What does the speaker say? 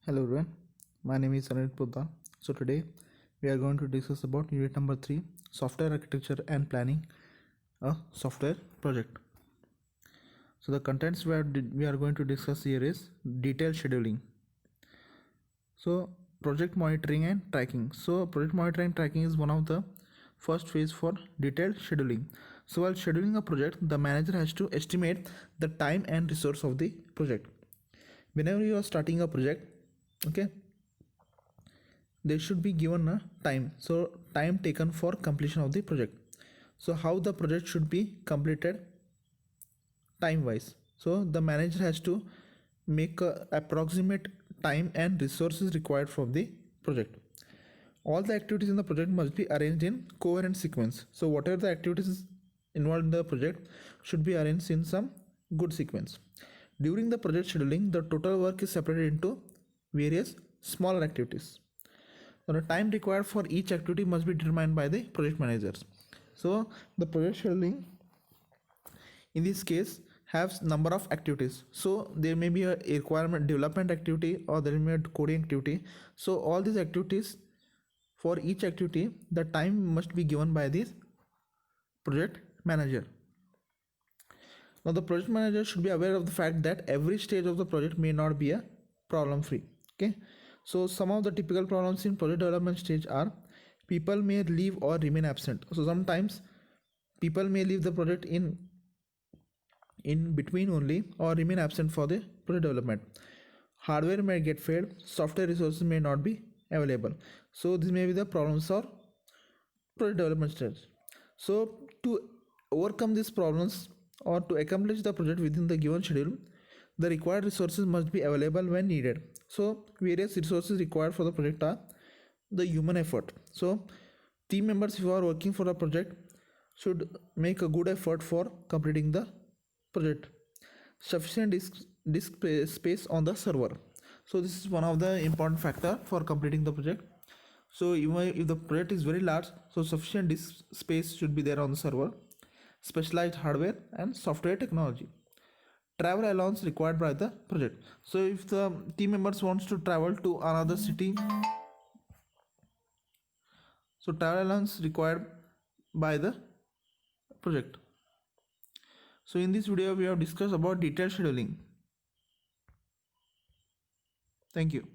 Hello everyone, my name is Anil Pudha. So today we are going to discuss about unit number 3, software architecture and planning a software project. So the contents we are going to discuss here is detailed scheduling. So project monitoring and tracking. So project monitoring and tracking is one of the first phase for detailed scheduling. So while scheduling a project, the manager has to estimate the time and resource of the project. Whenever you are starting a project, okay, there should be given a time, so time taken for completion of the project. So how the project should be completed time wise, so the manager has to make a approximate time and resources required for the project. All the activities in the project must be arranged in coherent sequence, so whatever the activities involved in the project should be arranged in some good sequence. During the project scheduling, the total work is separated into various smaller activities. So the time required for each activity must be determined by the project managers. So the project scheduling in this case has number of activities. So there may be a requirement development activity or there may be a coding activity. So all these activities, for each activity the time must be given by this project manager. Now the project manager should be aware of the fact that every stage of the project may not be a problem free. Okay, so some of the typical problems in project development stage are people may leave or remain absent. So sometimes people may leave the project in between only or remain absent for the project development. Hardware may get failed, software resources may not be available. So this may be the problems for project development stage. So to overcome these problems or to accomplish the project within the given schedule, the required resources must be available when needed. So various resources required for the project are the human effort. So team members who are working for a project should make a good effort for completing the project. Sufficient disk space on the server. So this is one of the important factor for completing the project. So even if the project is very large, so sufficient disk space should be there on the server. Specialized hardware and software technology. Travel allowance required by the project. So if the team members wants to travel to another city, so travel allowance required by the project. So in this video we have discussed about detailed scheduling. Thank you.